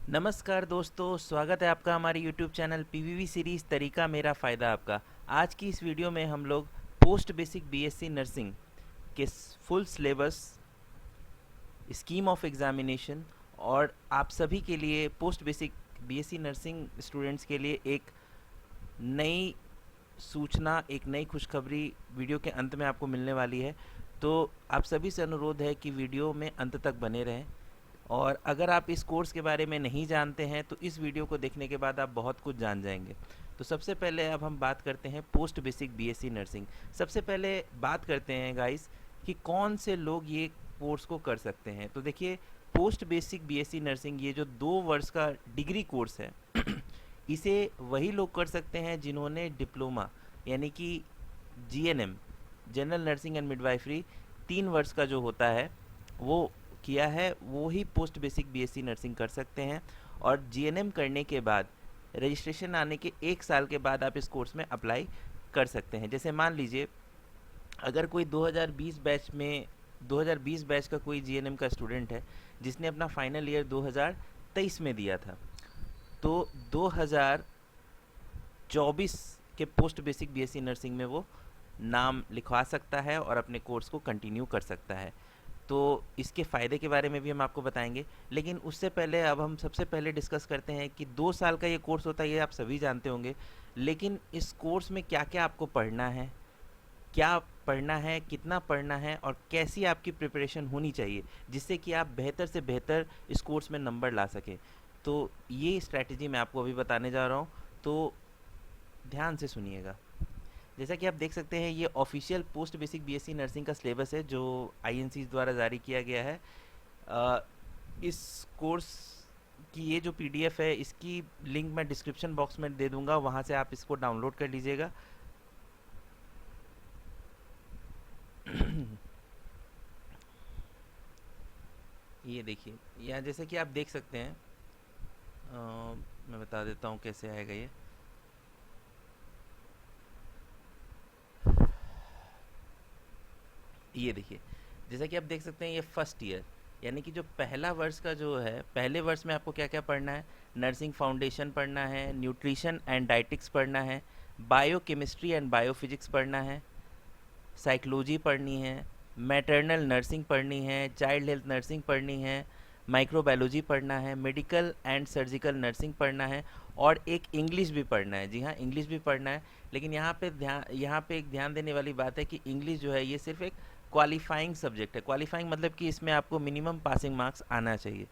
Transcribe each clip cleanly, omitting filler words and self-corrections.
नमस्कार दोस्तों, स्वागत है आपका हमारे YouTube चैनल पीवीवी सीरीज़ तरीका मेरा फ़ायदा आपका। आज की इस वीडियो में हम लोग पोस्ट बेसिक बीएससी नर्सिंग के full syllabus, scheme of examination और आप सभी के लिए post basic BSc nursing students के लिए एक नई सूचना, एक नई खुशखबरी वीडियो के अंत में आपको मिलने वाली है। तो आप सभी से अनुरोध है कि वीडियो में अंत तक बने रहें। और अगर आप इस कोर्स के बारे में नहीं जानते हैं तो इस वीडियो को देखने के बाद आप बहुत कुछ जान जाएंगे। तो सबसे पहले अब हम बात करते हैं पोस्ट बेसिक बीएससी नर्सिंग। सबसे पहले बात करते हैं गाइस कि कौन से लोग ये कोर्स को कर सकते हैं। तो देखिए, पोस्ट बेसिक बीएससी नर्सिंग ये जो 2 वर्ष का डिग्री कोर्स है इसे वही लोग कर सकते हैं जिन्होंने डिप्लोमा यानी कि GNM, general nursing and midwifery 3 वर्ष का जो होता है वो किया है, वो ही पोस्ट बेसिक बीएससी नर्सिंग कर सकते हैं। और जीएनएम करने के बाद रजिस्ट्रेशन आने के 1 साल के बाद आप इस कोर्स में अप्लाई कर सकते हैं। जैसे मान लीजिए अगर कोई 2020 बैच का कोई जीएनएम का स्टूडेंट है जिसने अपना फाइनल ईयर 2023 में दिया था, तो 2024 के पोस्ट बेसिक बीएससी नर्सिंग में वो नाम लिखवा सकता है और अपने कोर्स को कंटिन्यू कर सकता है। तो इसके फ़ायदे के बारे में भी हम आपको बताएंगे, लेकिन उससे पहले अब हम सबसे पहले डिस्कस करते हैं कि 2 साल का ये कोर्स होता है, ये आप सभी जानते होंगे। लेकिन इस कोर्स में क्या क्या आपको पढ़ना है, क्या पढ़ना है, कितना पढ़ना है और कैसी आपकी प्रिपरेशन होनी चाहिए जिससे कि आप बेहतर से बेहतर इस कोर्स में नंबर ला सकें, तो ये स्ट्रैटेजी मैं आपको अभी बताने जा रहा हूँ। तो ध्यान से सुनिएगा। जैसा कि आप देख सकते हैं, ये official post basic BSc nursing का सिलेबस है जो आईएनसी द्वारा जारी किया गया है। अ, इस कोर्स की ये जो पीडीएफ है, इसकी लिंक मैं डिस्क्रिप्शन बॉक्स में दे दूंगा, वहाँ से आप इसको डाउनलोड कर लीजिएगा। ये देखिए, यहाँ जैसे कि आप देख सकते हैं, मैं बता देता हूँ कैसे आएगा ये देखिए, जैसा कि आप देख सकते हैं, ये फर्स्ट ईयर यानी कि जो पहला वर्ष का जो है, पहले वर्ष में आपको क्या क्या पढ़ना है। नर्सिंग फाउंडेशन पढ़ना है, न्यूट्रिशन एंड डाइटिक्स पढ़ना है, बायो केमिस्ट्री एंड बायोफिजिक्स पढ़ना है, साइकोलॉजी पढ़नी है, मैटरनल नर्सिंग पढ़नी है, चाइल्ड हेल्थ नर्सिंग पढ़नी है, माइक्रोबायोलॉजी पढ़ना है, मेडिकल एंड सर्जिकल नर्सिंग पढ़ना है और एक इंग्लिश भी पढ़ना है। जी हाँ, इंग्लिश भी पढ़ना है। लेकिन यहाँ पे एक ध्यान देने वाली बात है कि इंग्लिश जो है ये सिर्फ एक क्वालिफाइंग सब्जेक्ट है। क्वालिफाइंग मतलब कि इसमें आपको मिनिमम पासिंग मार्क्स आना चाहिए।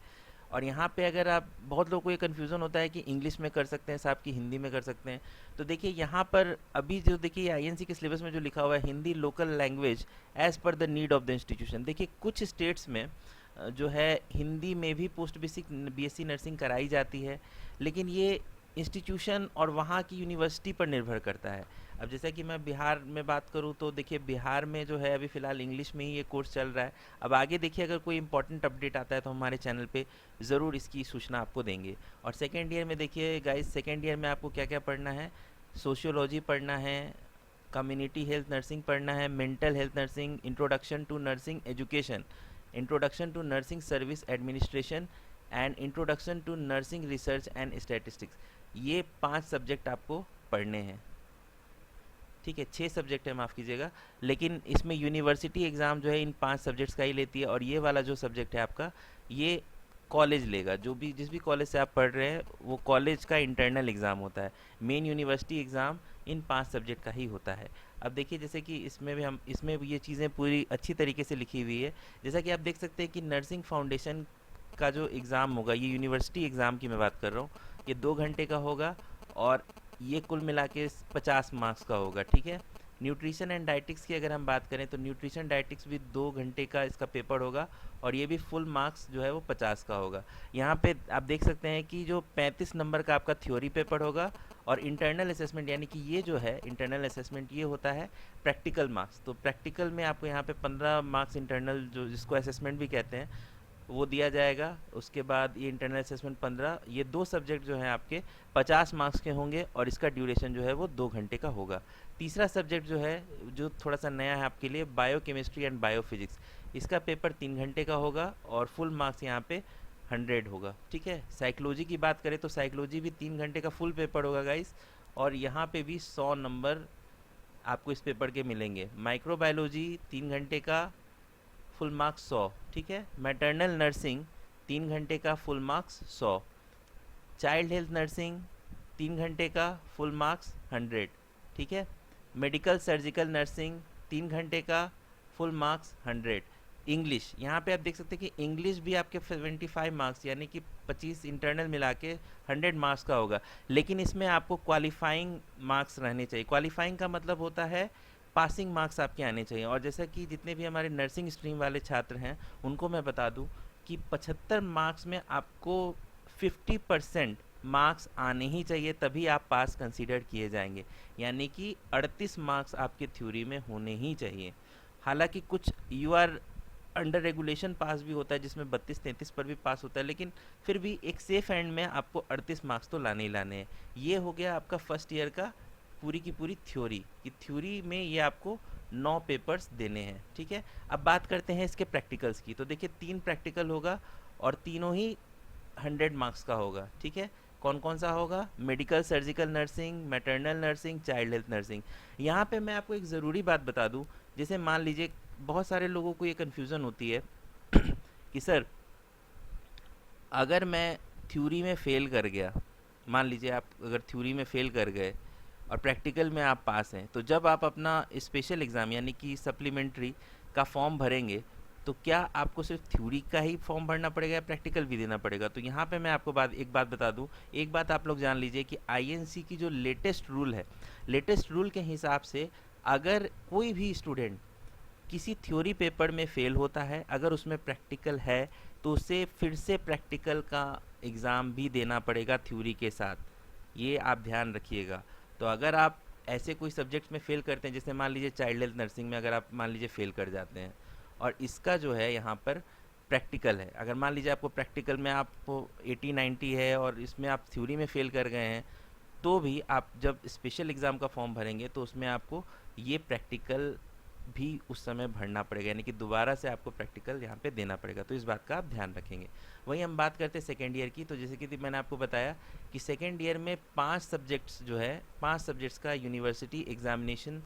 और यहाँ पे अगर आप, बहुत लोगों को ये कन्फ्यूज़न होता है कि इंग्लिश में कर सकते हैं साहब कि हिंदी में कर सकते हैं। तो देखिए यहाँ पर अभी जो देखिए आईएनसी के सिलेबस में जो लिखा हुआ है, Hindi local language as per the need of the institution. देखिए कुछ स्टेट्स में जो है हिंदी में भी पोस्ट बेसिक बीएससी नर्सिंग कराई जाती है, लेकिन ये इंस्टीट्यूशन और वहाँ की यूनिवर्सिटी पर निर्भर करता है। अब जैसा कि मैं बिहार में बात करूँ तो देखिए बिहार में जो है अभी फ़िलहाल इंग्लिश में ही ये कोर्स चल रहा है। अब आगे देखिए अगर कोई इंपॉर्टेंट अपडेट आता है तो हमारे चैनल पे ज़रूर इसकी सूचना आपको देंगे। और सेकेंड ईयर में देखिए गाइस, सेकेंड ईयर में आपको क्या क्या पढ़ना है। सोशियोलॉजी पढ़ना है, कम्युनिटी हेल्थ नर्सिंग पढ़ना है, mental health nursing, introduction to nursing education, introduction to nursing service administration and introduction to nursing research and statistics. ये 5 सब्जेक्ट आपको पढ़ने हैं। ठीक है, 6 सब्जेक्ट है, माफ़ कीजिएगा, लेकिन इसमें यूनिवर्सिटी एग्ज़ाम जो है इन 5 सब्जेक्ट्स का ही लेती है। और ये वाला जो सब्जेक्ट है आपका, ये कॉलेज लेगा। जो भी, जिस भी कॉलेज से आप पढ़ रहे हैं वो कॉलेज का इंटरनल एग्ज़ाम होता है। Main university exam in 5 subject का ही होता है। अब देखिए जैसे कि इसमें भी ये चीज़ें पूरी अच्छी तरीके से लिखी हुई है। जैसा कि आप देख सकते हैं कि नर्सिंग फाउंडेशन का जो एग्ज़ाम होगा, ये यूनिवर्सिटी एग्ज़ाम की मैं बात कर रहा हूँ, ये 2 घंटे का होगा और ये कुल मिला के 50 मार्क्स का होगा। ठीक है। न्यूट्रिशन एंड डाइटिक्स की अगर हम बात करें तो न्यूट्रिशन डाइटिक्स भी 2 घंटे का इसका पेपर होगा और ये भी फुल मार्क्स जो है वो 50 का होगा। यहाँ पे आप देख सकते हैं कि जो 35 नंबर का आपका थ्योरी पेपर होगा और इंटरनल असेसमेंट, यानी कि ये जो है इंटरनल असेसमेंट, ये होता है प्रैक्टिकल मार्क्स। तो प्रैक्टिकल में आपको यहाँ पे 15 मार्क्स इंटरनल, जो जिसको असेसमेंट भी कहते हैं, वो दिया जाएगा। उसके बाद ये इंटरनल असेसमेंट 15, ये 2 सब्जेक्ट जो हैं आपके 50 मार्क्स के होंगे और इसका ड्यूरेशन जो है वो 2 घंटे का होगा। तीसरा सब्जेक्ट जो है, जो थोड़ा सा नया है आपके लिए, bio chemistry and bio physics, इसका पेपर 3 घंटे का होगा और फुल मार्क्स यहाँ पे 100 होगा, ठीक है। साइकोलॉजी की बात करें तो साइकोलॉजी भी 3 घंटे का फुल पेपर होगा गाइस, और यहाँ पे भी 100 नंबर आपको इस पेपर के मिलेंगे। माइक्रोबायोलॉजी 3 घंटे का फुल मार्क्स 100, ठीक है। मैटरनल नर्सिंग 3 घंटे का full marks 100। Child health nursing 3 घंटे का फुल मार्क्स 100, ठीक है। मेडिकल सर्जिकल नर्सिंग 3 घंटे का फुल मार्क्स 100। इंग्लिश, यहाँ पे आप देख सकते हैं कि इंग्लिश भी आपके 75 मार्क्स यानी कि 25 इंटरनल मिला के 100 मार्क्स का होगा, लेकिन इसमें आपको क्वालिफाइंग मार्क्स रहने चाहिए। क्वालिफाइंग का मतलब होता है पासिंग मार्क्स आपके आने चाहिए। और जैसा कि जितने भी हमारे नर्सिंग स्ट्रीम वाले छात्र हैं उनको मैं बता दूं कि 75 मार्क्स में आपको 50% मार्क्स आने ही चाहिए, तभी आप पास कंसीडर किए जाएंगे। यानी कि 38 मार्क्स आपके थ्योरी में होने ही चाहिए। हालांकि कुछ यू आर अंडर रेगुलेशन पास भी होता है जिसमें 32-33 पर भी पास होता है, लेकिन फिर भी एक सेफ एंड में आपको 38 मार्क्स तो लाने ही लाने हैं। ये हो गया आपका फर्स्ट ईयर का पूरी की पूरी थ्योरी कि थ्योरी में ये आपको 9 पेपर्स देने हैं, ठीक है। अब बात करते हैं इसके प्रैक्टिकल्स की। तो देखिए 3 प्रैक्टिकल होगा और तीनों ही 100 मार्क्स का होगा, ठीक है। कौन कौन सा होगा? Medical surgical nursing, maternal nursing, child health nursing. यहाँ पे मैं आपको एक ज़रूरी बात बता दूँ, जैसे मान लीजिए बहुत सारे लोगों को ये कन्फ्यूज़न होती है कि सर अगर मैं थ्योरी में फ़ेल कर गया, मान लीजिए आप अगर थ्योरी में फ़ेल कर गए और प्रैक्टिकल में आप पास हैं, तो जब आप अपना स्पेशल एग्ज़ाम यानी कि सप्लीमेंट्री का फॉर्म भरेंगे तो क्या आपको सिर्फ थ्योरी का ही फॉर्म भरना पड़ेगा या प्रैक्टिकल भी देना पड़ेगा? तो यहाँ पे मैं आपको एक बात बता दूँ। एक बात आप लोग जान लीजिए कि आईएनसी की जो लेटेस्ट रूल है, लेटेस्ट रूल के हिसाब से अगर कोई भी स्टूडेंट किसी थ्योरी पेपर में फेल होता है, अगर उसमें प्रैक्टिकल है तो उसे फिर से प्रैक्टिकल का एग्ज़ाम भी देना पड़ेगा थ्योरी के साथ। ये आप ध्यान रखिएगा। तो अगर आप ऐसे कोई सब्जेक्ट्स में फ़ेल करते हैं, जैसे मान लीजिए चाइल्ड हेल्थ नर्सिंग में अगर आप मान लीजिए फ़ेल कर जाते हैं और इसका जो है यहाँ पर प्रैक्टिकल है, अगर मान लीजिए आपको प्रैक्टिकल में आपको 80-90 है और इसमें आप थ्योरी में फ़ेल कर गए हैं, तो भी आप जब स्पेशल एग्ज़ाम का फॉर्म भरेंगे तो उसमें आपको ये प्रैक्टिकल भी उस समय भरना पड़ेगा, यानी कि दोबारा से आपको प्रैक्टिकल यहाँ पे देना पड़ेगा। तो इस बात का आप ध्यान रखेंगे। वहीं हम बात करते हैं सेकेंड ईयर की। तो जैसे कि मैंने आपको बताया कि सेकेंड ईयर में 5 सब्जेक्ट्स जो है 5 सब्जेक्ट्स का यूनिवर्सिटी एग्जामिनेशन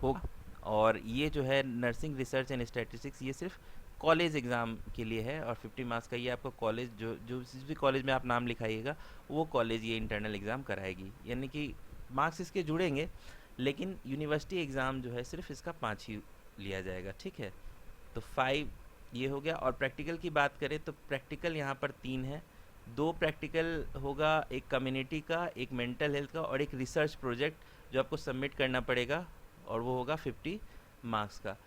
होगा, और ये जो है नर्सिंग रिसर्च एंड स्टैटिस्टिक्स ये सिर्फ कॉलेज एग्ज़ाम के लिए है, और 50 मार्क्स का ये आपका कॉलेज जो जो जिस भी कॉलेज में आप नाम लिखाइएगा वो कॉलेज ये इंटरनल एग्ज़ाम कराएगी, यानी कि मार्क्स इसके जुड़ेंगे, लेकिन यूनिवर्सिटी एग्ज़ाम जो है सिर्फ इसका 5 ही लिया जाएगा, ठीक है। तो 5 ये हो गया। और प्रैक्टिकल की बात करें तो प्रैक्टिकल यहाँ पर 3 है। 2 प्रैक्टिकल होगा, एक कम्युनिटी का, एक मेंटल हेल्थ का, और एक रिसर्च प्रोजेक्ट जो आपको सबमिट करना पड़ेगा, और वो होगा 50 मार्क्स का।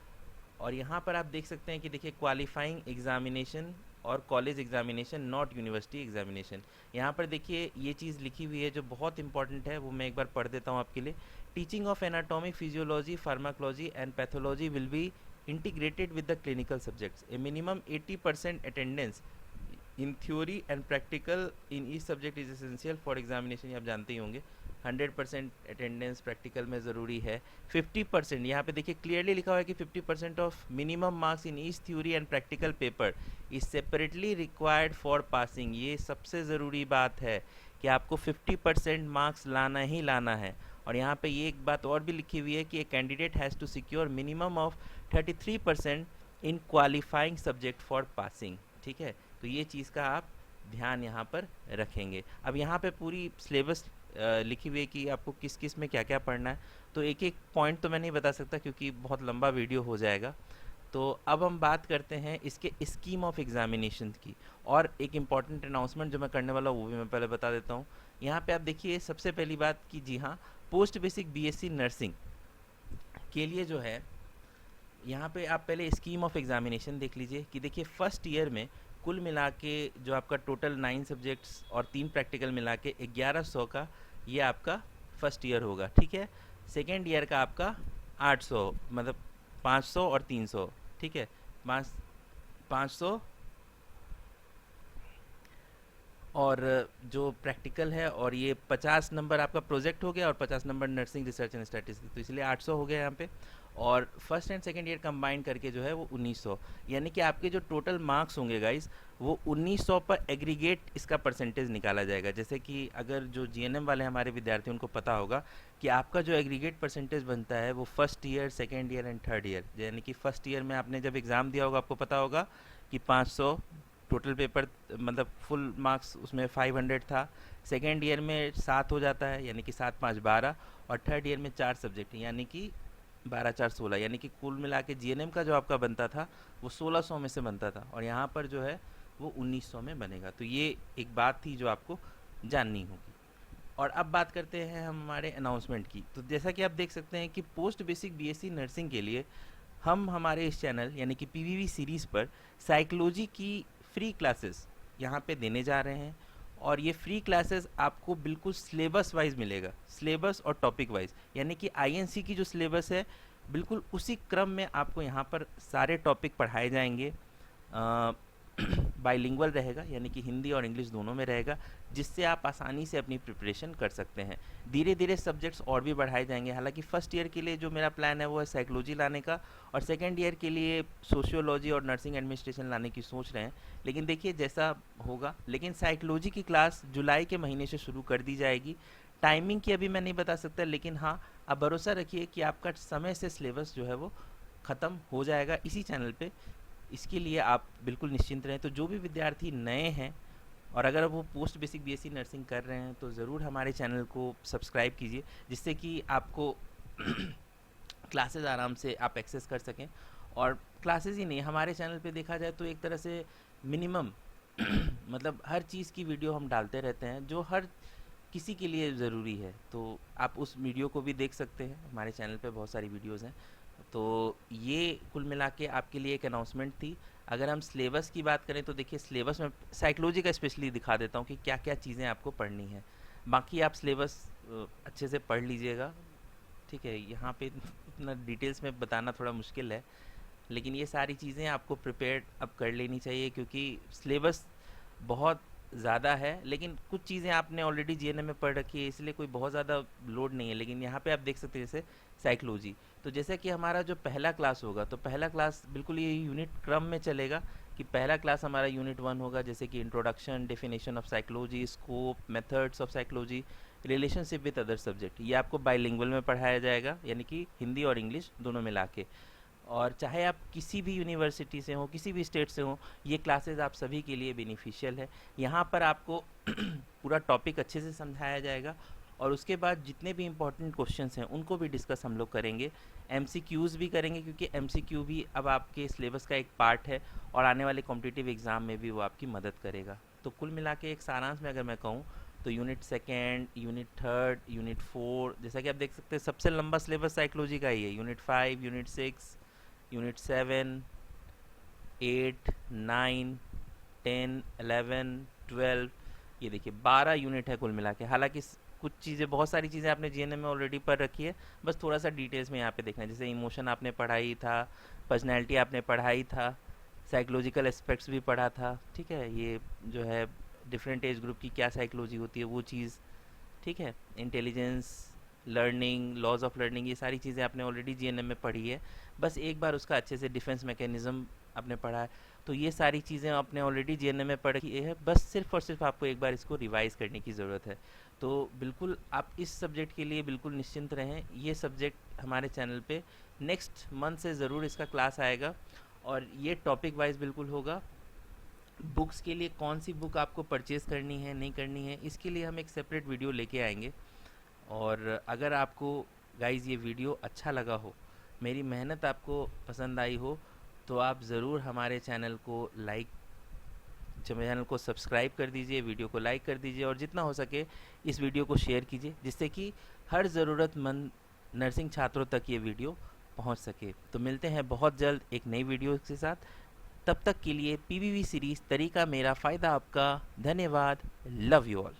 और यहाँ पर आप देख सकते हैं कि देखिए क्वालिफाइंग एग्जामिनेशन और college examination, not university examination. यहाँ पर देखिए ये चीज़ लिखी हुई है जो बहुत इंपॉर्टेंट है, वो मैं एक बार पढ़ देता हूँ आपके लिए। Teaching of anatomy, physiology, pharmacology and pathology will be integrated with the clinical subjects. A minimum 80% attendance in theory and practical in each subject is essential for examination. ये आप जानते ही होंगे 100% अटेंडेंस प्रैक्टिकल में ज़रूरी है। 50%, यहाँ पे देखिए क्लियरली लिखा हुआ है कि 50% of minimum marks in each theory and practical paper is separately required for passing. ये सबसे ज़रूरी बात है कि आपको 50% मार्क्स लाना ही लाना है। और यहाँ पे ये एक बात और भी लिखी हुई है कि a candidate has to secure minimum of 33% in qualifying subject for passing, ठीक है। तो ये चीज़ का आप ध्यान यहाँ पर रखेंगे। अब यहाँ पे पूरी सिलेबस लिखी हुई है कि आपको किस किस में क्या क्या पढ़ना है, तो एक एक पॉइंट तो मैं नहीं बता सकता क्योंकि बहुत लंबा वीडियो हो जाएगा। तो अब हम बात करते हैं इसके स्कीम ऑफ एग्जामिनेशन की। और एक इम्पॉर्टेंट अनाउंसमेंट जो मैं करने वाला हूँ वो भी मैं पहले बता देता हूँ। यहाँ पे आप देखिए सबसे पहली बात कि जी हाँ, पोस्ट बेसिक बीएससी नर्सिंग के लिए जो है यहाँ पे आप पहले स्कीम ऑफ एग्जामिनेशन देख लीजिए कि देखिए फर्स्ट ईयर में कुल मिला के जो आपका टोटल 9 सब्जेक्ट्स और 3 प्रैक्टिकल मिला के 1100 का ये आपका फर्स्ट ईयर होगा, ठीक है। सेकेंड ईयर का आपका 800, मतलब 500 और 300, ठीक है। 500 और जो प्रैक्टिकल है, और ये 50 नंबर आपका प्रोजेक्ट हो गया और 50 number nursing research and statistics, तो इसलिए 800 हो गया यहाँ पे। और first and second year combine करके जो है वो 1900, यानी कि आपके जो टोटल मार्क्स होंगे गाइस वो 1900 पर एग्रीगेट इसका परसेंटेज निकाला जाएगा। जैसे कि अगर जो जीएनएम वाले हमारे विद्यार्थी उनको पता होगा कि आपका जो एग्रीगेट परसेंटेज बनता है वो first year, second year and third year, यानी कि फर्स्ट ईयर में आपने जब एग्ज़ाम दिया होगा आपको पता होगा कि 500 टोटल पेपर, मतलब फुल मार्क्स उसमें 500 था। सेकेंड ईयर में 7 हो जाता है, यानी कि 7 5 12, और थर्ड ईयर में 4 सब्जेक्ट यानी कि 12 4 16, यानी कि कुल मिला के जीएनएम का जो आपका बनता था वो 1600 में से बनता था, और यहाँ पर जो है वो 1900 में बनेगा। तो ये एक बात थी जो आपको जाननी होगी। और अब बात करते हैं हम हमारे अनाउंसमेंट की। तो जैसा कि आप देख सकते हैं कि पोस्ट बेसिक बीएससी नर्सिंग के लिए हम हमारे इस चैनल यानी कि पीवीवी सीरीज़ पर साइकोलॉजी की फ्री क्लासेस यहाँ पे देने जा रहे हैं, और ये फ्री क्लासेस आपको बिल्कुल सिलेबस वाइज मिलेगा, सिलेबस और टॉपिक वाइज, यानी कि आईएनसी की जो सिलेबस है बिल्कुल उसी क्रम में आपको यहाँ पर सारे टॉपिक पढ़ाए जाएंगे। बाइलिंगुअल रहेगा, यानी कि हिंदी और इंग्लिश दोनों में रहेगा, जिससे आप आसानी से अपनी प्रिपरेशन कर सकते हैं। धीरे धीरे सब्जेक्ट्स और भी बढ़ाए जाएंगे। हालांकि फर्स्ट ईयर के लिए जो मेरा प्लान है वो है साइकोलॉजी लाने का, और सेकेंड ईयर के लिए सोशियोलॉजी और नर्सिंग एडमिनिस्ट्रेशन लाने की सोच रहे हैं। लेकिन देखिए जैसा होगा। लेकिन साइकोलॉजी की क्लास जुलाई के महीने से शुरू कर दी जाएगी। टाइमिंग की अभी मैं नहीं बता सकता, लेकिन हाँ आप भरोसा रखिए कि आपका समय से सिलेबस जो है वो ख़त्म हो जाएगा इसी चैनल पे। इसके लिए आप बिल्कुल निश्चिंत रहें। तो जो भी विद्यार्थी नए हैं और अगर वो पोस्ट बेसिक बीएससी नर्सिंग कर रहे हैं तो ज़रूर हमारे चैनल को सब्सक्राइब कीजिए, जिससे कि आपको क्लासेस आराम से आप एक्सेस कर सकें। और क्लासेस ही नहीं, हमारे चैनल पे देखा जाए तो एक तरह से मिनिमम मतलब हर चीज़ की वीडियो हम डालते रहते हैं जो हर किसी के लिए ज़रूरी है। तो आप उस वीडियो को भी देख सकते हैं, हमारे चैनल पे बहुत सारी वीडियोज़ हैं। तो ये कुल मिला के आपके लिए एक अनाउंसमेंट थी। अगर हम सिलेबस की बात करें तो देखिए सिलेबस में साइकोलॉजी का स्पेशली दिखा देता हूँ कि क्या क्या चीज़ें आपको पढ़नी है। बाकी आप सिलेबस अच्छे से पढ़ लीजिएगा, ठीक है। यहाँ पे इतना डिटेल्स में बताना थोड़ा मुश्किल है, लेकिन ये सारी चीज़ें आपको प्रिपेयर्ड अब कर लेनी चाहिए, क्योंकि सिलेबस बहुत ज़्यादा है। लेकिन कुछ चीज़ें आपने ऑलरेडी जीएनएम में पढ़ रखी है, इसलिए कोई बहुत ज़्यादा लोड नहीं है। लेकिन यहाँ पे आप देख सकते हैं जैसे साइकोलॉजी, तो जैसे कि हमारा जो पहला क्लास होगा तो पहला क्लास बिल्कुल ये यूनिट क्रम में चलेगा कि पहला क्लास हमारा यूनिट 1 होगा, जैसे कि introduction, definition of psychology, scope, methods of psychology, relationship with other subject. ये आपको बाइलिंगुअल में पढ़ाया जाएगा, यानी कि हिंदी और इंग्लिश दोनों मिला के। और चाहे आप किसी भी यूनिवर्सिटी से हो, किसी भी स्टेट से हो, ये क्लासेस आप सभी के लिए बेनिफिशियल है। यहाँ पर आपको पूरा टॉपिक अच्छे से समझाया जाएगा, और उसके बाद जितने भी इम्पोर्टेंट क्वेश्चंस हैं उनको भी डिस्कस हम लोग करेंगे। एमसीक्यूज़ भी करेंगे, क्योंकि एमसीक्यू भी अब आपके सिलेबस का एक पार्ट है, और आने वाले कॉम्पिटिटिव एग्ज़ाम में भी वो आपकी मदद करेगा। तो कुल मिला के एक सारांश में अगर मैं कहूँ तो unit second, unit third, unit 4, जैसा कि आप देख सकते हैं सबसे लंबा सिलेबस साइकोलॉजी का ही है। यूनिट 5, यूनिट 6, यूनिट 7, 8, 9, 10, 11, 12, ये देखिए 12 यूनिट है कुल मिला के। हालांकि कुछ चीज़ें, बहुत सारी चीज़ें आपने जीएनएम में ऑलरेडी पढ़ रखी है, बस थोड़ा सा डिटेल्स में यहाँ पे देखना है। जैसे इमोशन आपने पढ़ाई था, पर्सनैलिटी आपने पढ़ाई था, साइकोलॉजिकल एस्पेक्ट्स भी पढ़ा था, ठीक है। ये जो है डिफरेंट एज ग्रुप की क्या साइकोलॉजी होती है वो चीज़, ठीक है। Intelligence, learning, laws of learning, ये सारी चीज़ें आपने ऑलरेडी जीएनएम में पढ़ी है। बस एक बार उसका अच्छे से डिफेंस मैकेनिज़्म आपने पढ़ा है। तो ये सारी चीज़ें आपने ऑलरेडी जीएनएम में पढ़ की है, बस सिर्फ और सिर्फ आपको एक बार इसको रिवाइज़ करने की ज़रूरत है। तो बिल्कुल आप इस सब्जेक्ट के लिए बिल्कुल निश्चिंत रहें। ये सब्जेक्ट हमारे चैनल पे नेक्स्ट मंथ से ज़रूर इसका क्लास आएगा, और ये टॉपिक वाइज बिल्कुल होगा। बुक्स के लिए कौन सी बुक आपको परचेज़ करनी है, नहीं करनी है, इसके लिए हम एक सेपरेट वीडियो लेके आएंगे। और अगर आपको गाइज़ ये वीडियो अच्छा लगा हो, मेरी मेहनत आपको पसंद आई हो, तो आप ज़रूर हमारे चैनल को चैनल को सब्सक्राइब कर दीजिए, वीडियो को लाइक कर दीजिए, और जितना हो सके इस वीडियो को शेयर कीजिए, जिससे कि हर ज़रूरतमंद नर्सिंग छात्रों तक ये वीडियो पहुंच सके। तो मिलते हैं बहुत जल्द एक नई वीडियो के साथ। तब तक के लिए पीवीवी सीरीज़ तरीका मेरा फ़ायदा आपका। धन्यवाद। Love you all.